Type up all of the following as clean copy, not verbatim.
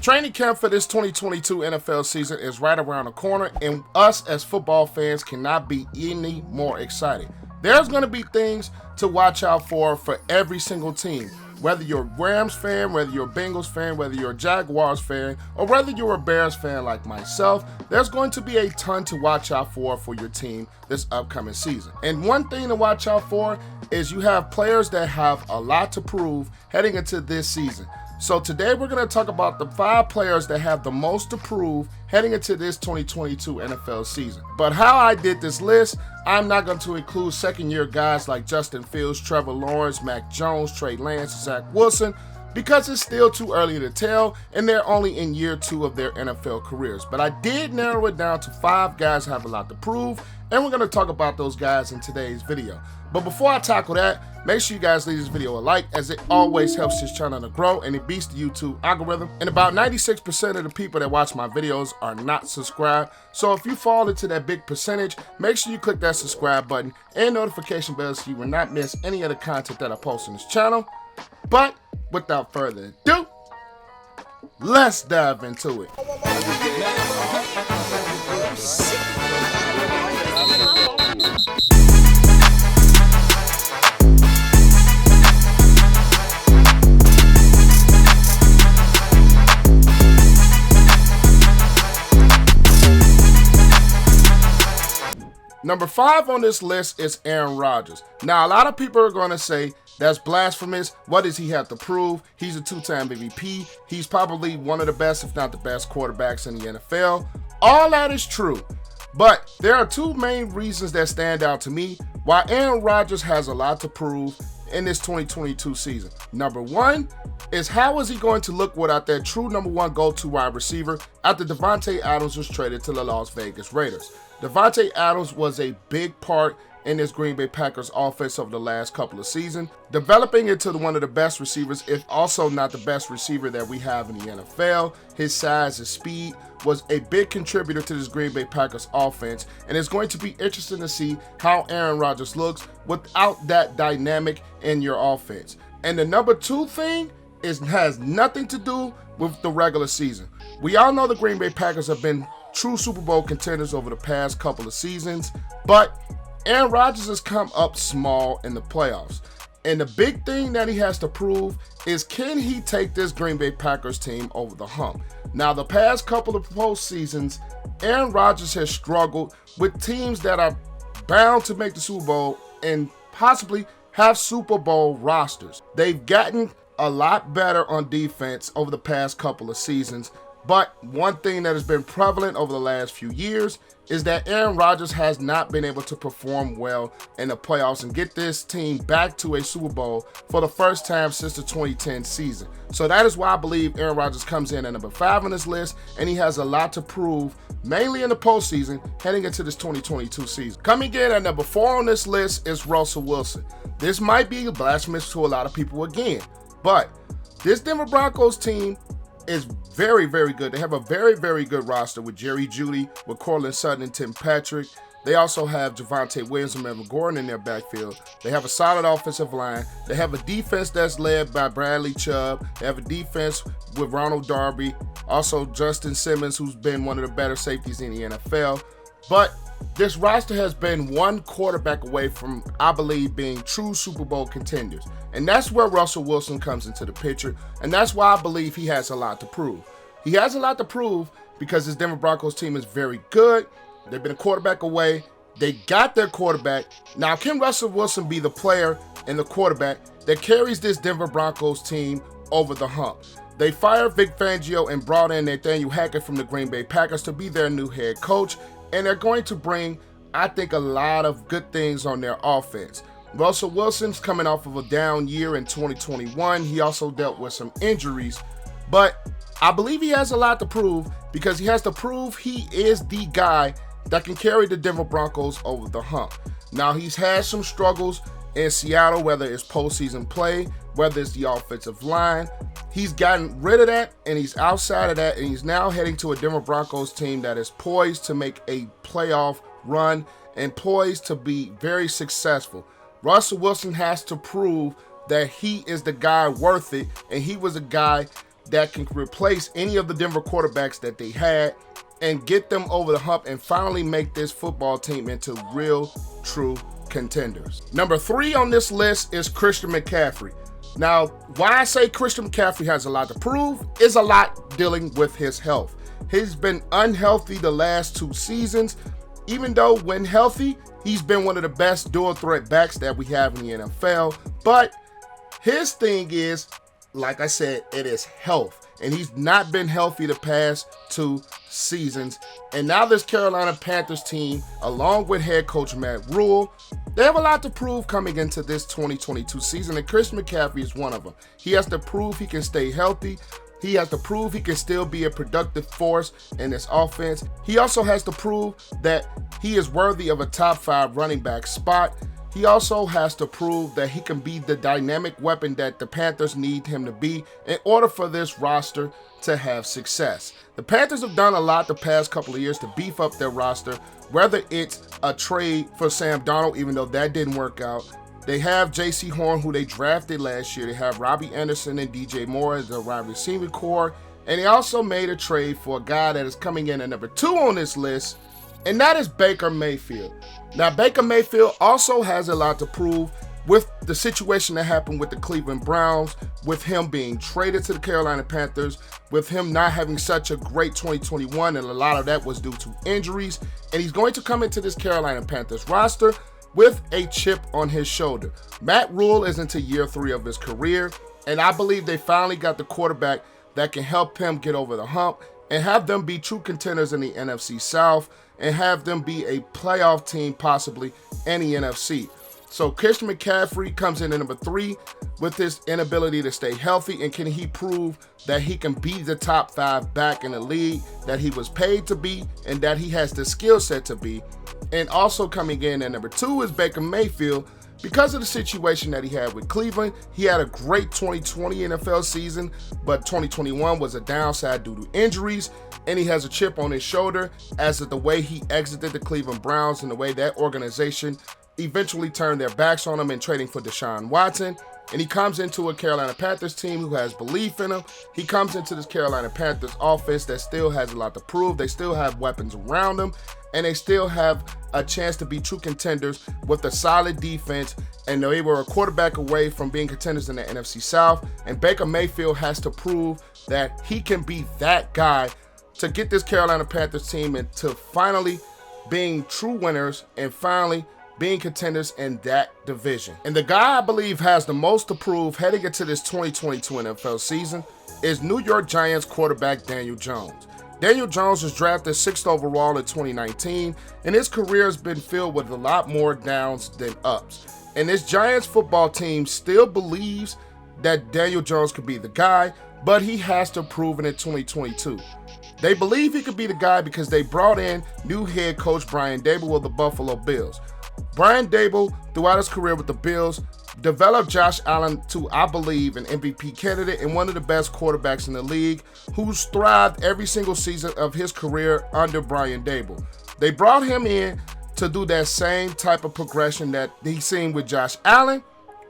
Training camp for this 2022 NFL season is right around the corner, and us as football fans cannot be any more excited. There's going to be things to watch out for every single team. Whether you're a Rams fan, whether you're a Bengals fan, whether you're a Jaguars fan, or whether you're a Bears fan like myself, there's going to be a ton to watch out for your team this upcoming season. And one thing to watch out for is you have players that have a lot to prove heading into this season. So today we're going to talk about the 5 players that have the most to prove heading into this 2022 NFL season. But how I did this list, I'm not going to include second-year guys like Justin Fields, Trevor Lawrence, Mac Jones, Trey Lance, Zach Wilson, because it's still too early to tell and they're only in year 2 of their NFL careers. But I did narrow it down to 5 guys who have a lot to prove, and we're going to talk about those guys in today's video. But before I tackle that, make sure you guys leave this video a like, as it always helps this channel to grow and it beats the YouTube algorithm. And about 96% of the people that watch my videos are not subscribed. So if you fall into that big percentage, make sure you click that subscribe button and notification bell so you will not miss any of the content that I post on this channel. But without further ado, let's dive into it. Number 5 on this list is Aaron Rodgers. Now, a lot of people are going to say that's blasphemous. What does he have to prove? He's a 2-time MVP. He's probably one of the best, if not the best, quarterbacks in the NFL. All that is true. But there are 2 main reasons that stand out to me why Aaron Rodgers has a lot to prove in this 2022 season. Number 1 is how is he going to look without that true number 1 go-to wide receiver after Davante Adams was traded to the Las Vegas Raiders. Davante Adams was a big part in this Green Bay Packers offense over the last couple of seasons, developing into one of the best receivers, if also not the best receiver that we have in the NFL. His size and speed was a big contributor to this Green Bay Packers offense, and it's going to be interesting to see how Aaron Rodgers looks without that dynamic in your offense. And the number 2 thing has nothing to do with the regular season. We all know the Green Bay Packers have been true Super Bowl contenders over the past couple of seasons, but Aaron Rodgers has come up small in the playoffs. And the big thing that he has to prove is, can he take this Green Bay Packers team over the hump? Now, the past couple of postseasons, Aaron Rodgers has struggled with teams that are bound to make the Super Bowl and possibly have Super Bowl rosters. They've gotten a lot better on defense over the past couple of seasons. But one thing that has been prevalent over the last few years is that Aaron Rodgers has not been able to perform well in the playoffs and get this team back to a Super Bowl for the first time since the 2010 season. So that is why I believe Aaron Rodgers comes in at number 5 on this list, and he has a lot to prove, mainly in the postseason, heading into this 2022 season. Coming in at number 4 on this list is Russell Wilson. This might be blasphemous to a lot of people again, but this Denver Broncos team is very, very good. They have a very, very good roster with Jerry Jeudy, with Courtland Sutton and Tim Patrick. They also have Javonte Williams and Melvin Gordon in their backfield. They have a solid offensive line. They have a defense that's led by Bradley Chubb. They have a defense with Ronald Darby, also Justin Simmons, who's been one of the better safeties in the NFL. But this roster has been one quarterback away from, I believe, being true Super Bowl contenders. And that's where Russell Wilson comes into the picture. And that's why I believe he has a lot to prove. He has a lot to prove because his Denver Broncos team is very good. They've been a quarterback away. They got their quarterback. Now, can Russell Wilson be the player and the quarterback that carries this Denver Broncos team over the hump? They fired Vic Fangio and brought in Nathaniel Hackett from the Green Bay Packers to be their new head coach. And they're going to bring, I think, a lot of good things on their offense. Russell Wilson's coming off of a down year in 2021. He also dealt with some injuries. But I believe he has a lot to prove because he has to prove he is the guy that can carry the Denver Broncos over the hump. Now, he's had some struggles in Seattle, whether it's postseason play, whether it's the offensive line. He's gotten rid of that, and he's outside of that, and he's now heading to a Denver Broncos team that is poised to make a playoff run and poised to be very successful. Russell Wilson has to prove that he is the guy worth it, and he was a guy that can replace any of the Denver quarterbacks that they had and get them over the hump and finally make this football team into real, true contenders. Number 3 on this list is Christian McCaffrey. Now, why I say Christian McCaffrey has a lot to prove is a lot dealing with his health. He's been unhealthy the last 2 seasons. Even though when healthy, he's been one of the best dual threat backs that we have in the NFL. But his thing is, like I said, it is health. And he's not been healthy the past 2 seasons. And now this Carolina Panthers team, along with head coach Matt Rule, they have a lot to prove coming into this 2022 season. And Christian McCaffrey is one of them. He has to prove he can stay healthy. He has to prove he can still be a productive force in this offense. He also has to prove that he is worthy of a top 5 running back spot. He also has to prove that he can be the dynamic weapon that the Panthers need him to be in order for this roster to have success. The Panthers have done a lot the past couple of years to beef up their roster, whether it's a trade for Sam Darnold, even though that didn't work out. They have J.C. Horn, who they drafted last year. They have Robbie Anderson and DJ Moore as the wide receiver core. And they also made a trade for a guy that is coming in at number 2 on this list, and that is Baker Mayfield. Now, Baker Mayfield also has a lot to prove with the situation that happened with the Cleveland Browns, with him being traded to the Carolina Panthers, with him not having such a great 2021, and a lot of that was due to injuries. And he's going to come into this Carolina Panthers roster with a chip on his shoulder. Matt Rule is into year 3 of his career, and I believe they finally got the quarterback that can help him get over the hump and have them be true contenders in the NFC South and have them be a playoff team possibly in the NFC. So Christian McCaffrey comes in at number 3 with his inability to stay healthy, and can he prove that he can be the top 5 back in the league that he was paid to be and that he has the skill set to be. And also coming in at number 2 is Baker Mayfield. Because of the situation that he had with Cleveland, he had a great 2020 NFL season, but 2021 was a downside due to injuries, and he has a chip on his shoulder as of the way he exited the Cleveland Browns and the way that organization eventually turned their backs on him in trading for Deshaun Watson. And he comes into a Carolina Panthers team who has belief in him. He comes into this Carolina Panthers offense that still has a lot to prove. They still have weapons around them, and they still have a chance to be true contenders with a solid defense. And they were a quarterback away from being contenders in the NFC South. And Baker Mayfield has to prove that he can be that guy to get this Carolina Panthers team into finally being true winners and finally being contenders in that division. And the guy I believe has the most to prove heading into this 2022 NFL season is New York Giants quarterback Daniel Jones. Daniel Jones was drafted 6th overall in 2019, and his career has been filled with a lot more downs than ups. And this Giants football team still believes that Daniel Jones could be the guy, but he has to prove it in 2022. They believe he could be the guy because they brought in new head coach Brian Daboll of the Buffalo Bills. Brian Daboll, throughout his career with the Bills, developed Josh Allen to, I believe, an MVP candidate and one of the best quarterbacks in the league, who's thrived every single season of his career under Brian Daboll. They brought him in to do that same type of progression that he's seen with Josh Allen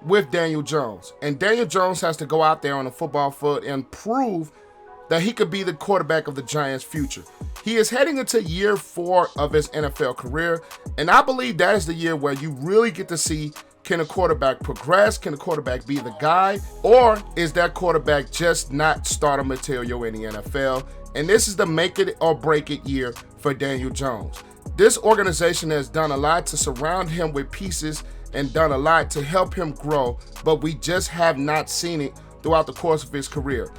with Daniel Jones. And Daniel Jones has to go out there on the football field and prove that he could be the quarterback of the Giants' future. He is heading into year 4 of his NFL career, and I believe that is the year where you really get to see, can a quarterback progress? Can a quarterback be the guy? Or is that quarterback just not starter material in the NFL? And this is the make it or break it year for Daniel Jones. This organization has done a lot to surround him with pieces and done a lot to help him grow, but we just have not seen it throughout the course of his career.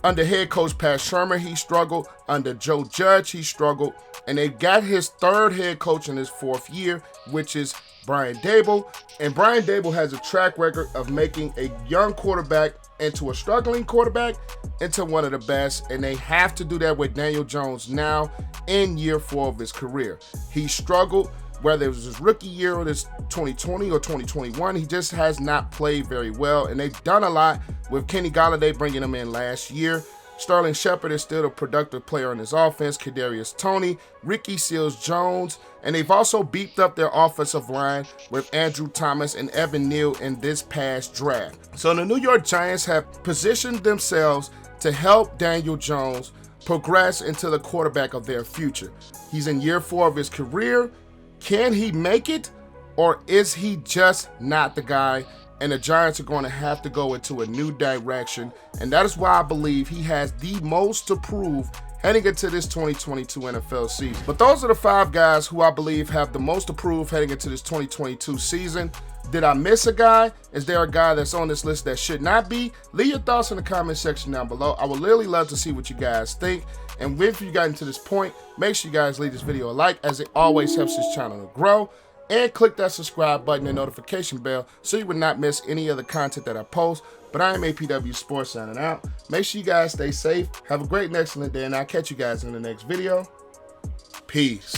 Under head coach Pat Shermer, he struggled. Under Joe Judge, he struggled. And they got his 3rd head coach in his 4th year, which is Brian Daboll. And Brian Daboll has a track record of making a young quarterback into a struggling quarterback into one of the best. And they have to do that with Daniel Jones now in year 4 of his career. He struggled, whether it was his rookie year or this 2020 or 2021, he just has not played very well. And they've done a lot with Kenny Golladay bringing him in last year. Sterling Shepard is still a productive player in his offense, Kadarius Toney, Ricky Seals-Jones, and they've also beefed up their offensive line with Andrew Thomas and Evan Neal in this past draft. So the New York Giants have positioned themselves to help Daniel Jones progress into the quarterback of their future. He's in year 4 of his career. Can he make it, or is he just not the guy? And the Giants are going to have to go into a new direction, and that is why I believe he has the most to prove heading into this 2022 NFL season. But those are the 5 guys who I believe have the most to prove heading into this 2022 season. Did I miss a guy? Is there a guy that's on this list that should not be? Leave your thoughts in the comment section down below. I would really love to see what you guys think. And if you got into this point, make sure you guys leave this video a like, as it always helps this channel to grow. And click that subscribe button and notification bell so you would not miss any of the content that I post. But I am APW Sports signing out. Make sure you guys stay safe. Have a great and excellent day, and I'll catch you guys in the next video. Peace.